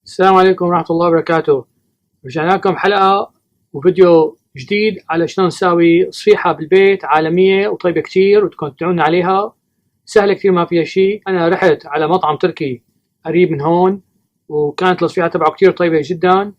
السلام عليكم ورحمة الله وبركاته. رجعنا لكم حلقة وفيديو جديد على شلون نساوي صفيحة بالبيت عالمية وطيبة كتير وتكون تعون عليها. سهلة كتير ما فيها شيء. أنا رحت على مطعم تركي قريب من هون وكانت الصفيحة تبعه كتير طيبة جدا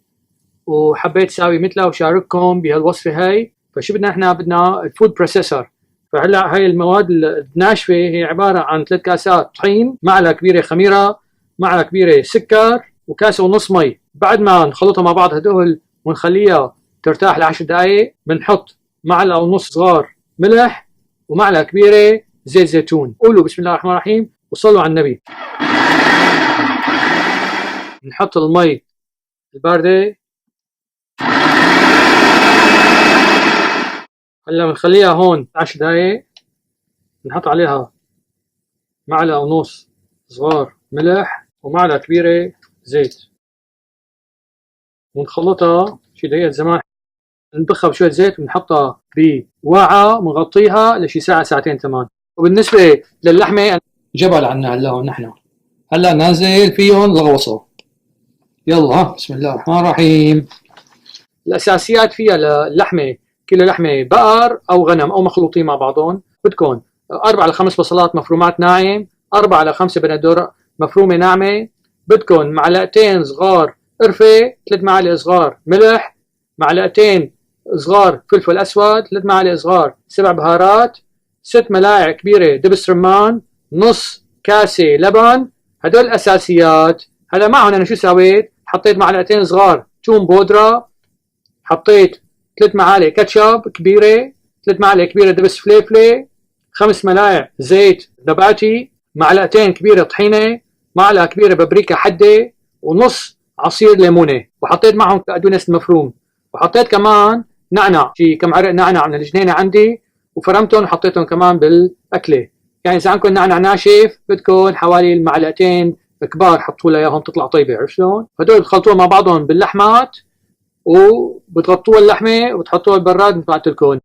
وحبيت أساوي مثلها وشارككم بهالوصفة هاي. فشو بدنا احنا؟ بدنا الفود بروسيسور. فهلا هاي المواد الناشفة هي عبارة عن 3 كاسات طحين، معلقة كبيرة خميرة، معلقة كبيرة سكر، وكاسة ونص مي. بعد ما نخلطها مع بعض هدول ونخليها ترتاح ل10 دقائق، بنحط معلقة ونص صغار ملح ومعلقة كبيرة زيت زيتون. قولوا بسم الله الرحمن الرحيم وصلوا على النبي. نحط المي الباردة. هلا بنخليها هون 10 دقائق. بنحط عليها معلقة ونص صغار ملح ومعلقة كبيرة زيت ونخلطها شي دقيقة زمان. نطبخها بشوية زيت ونحطها بوعاء ونغطيها لشي ساعة ساعتين كمان. وبالنسبة للحمة جبل عنا هلا نحن هلا نازل فيهم لغوصة. يلا بسم الله الرحمن الرحيم. الأساسيات فيها اللحمة، كيلو لحمة بقر أو غنم أو مخلوطين مع بعضهم. بدكم 4 ل 5 بصلات مفرومات ناعم، 4 ل 5 بندور مفرومة ناعمة. بدكم معلقتين صغار قرفة، 3 معالق صغار ملح، معلقتين صغار فلفل أسود، 3 معالق صغار سبع بهارات، 6 ملاعق كبيرة دبس رمان، نص كاسة لبن. هدول الأساسيات. هلا معهم أنا شو سويت؟ حطيت معلقتين صغار توم بودرة، حطيت 3 معالق كاتشب كبيرة، 3 معالق كبيرة دبس فليفلة، 5 ملاعق زيت نباتي، معلقتين كبيرة طحينة، معلقة كبيرة بابريكا حدة، ونص عصير ليمونة. وحطيت معهم بقدونس المفروم، وحطيت كمان نعنع، شي كم عرق نعنع من الجنينة عندي، وفرمتهم وحطيتهم كمان بالأكلة. يعني إذا عندكم نعنع ناشف بدكم حوالي المعلقتين كبار حطوا لها اياهم تطلع طيبة. عرفت شلون؟ هدول بتخلطوها مع بعضهم باللحمات وبتغطوها اللحمة وتحطوها بالبراد مثل ما قلت لكم.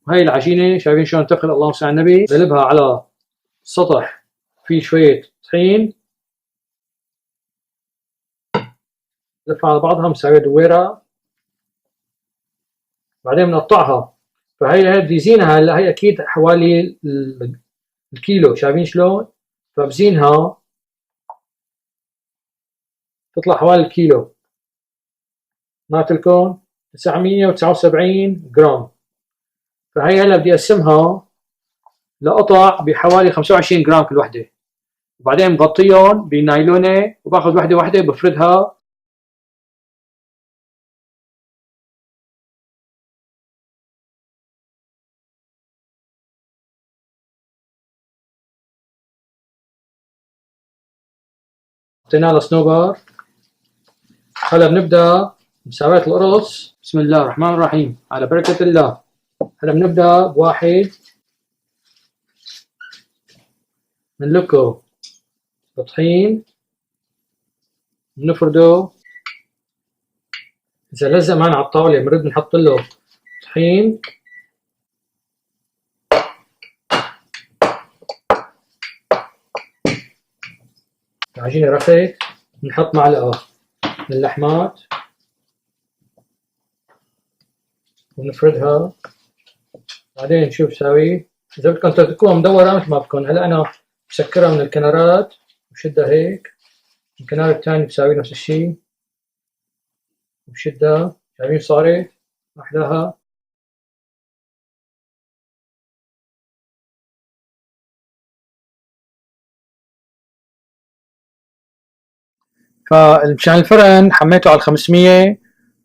وهي العجينة شايفين شلون تفخر، اللهم صل على النبي. بقلبها على سطح فيه شوية طحين، لفها على بعضها مساوية دويرة، بعدين بنقطعها. فهي بدي زينها هلا، هي اكيد حوالي الكيلو، شايفين شلون؟ فبزينها تطلع حوالي الكيلو. ما قلت لكم 979 جرام. فهي هلا بدي اقسمها لقطع بحوالي 25 جرام كل وحده، وبعدين بغطيهم بنايلونه وباخذ وحده وحده بفردها. حطينا لها صنوبر. هلا بنبدا مساواة القرص. بسم الله الرحمن الرحيم على بركة الله. هلا بنبدا بواحد، بنلكه بطحين، بنفرده. إذا لزق معنا على الطاولة بنرد نحط له طحين. العجينة رخت، بنحط معلقة من اللحمات ونفردها. بعدين نشوف ساوي. إذا بدكم تتركوها مدورة مثل ما بدكم. هلا أنا بسكرها من الكنارات وبشدها هيك. الكنار الثاني بساوي نفس الشيء وبشدها. شايفين صارت أحلاها. فمشان الفرن حميته على 500،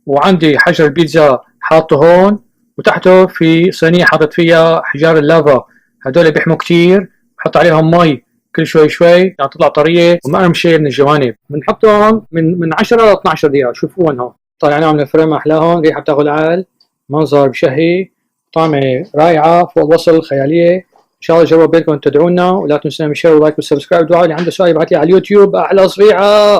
وعندي حجر البيتزا حاطه هون، وتحته في صينية حاطط فيها حجار اللافا. هدول بيحموا كتير. بحط عليهم مي كل شوي شوي يعني تطلع طرية ومقرمشة من الجوانب. بنحطهم من 10 ل 12 دقيقة. شوفوهم هون طالعين من الفرن ما أحلاهم. ريحة بتاخذ عال، منظر بشهي، طعمة رائعة فوق الوصف، خيالية. إن شاء الله جربوا بينكم تدعونا، ولا تنسوا الشير واللايك والسبسكرايب. دعوا اللي عنده سؤال يبعث لي على اليوتيوب. أحلى صبيحة.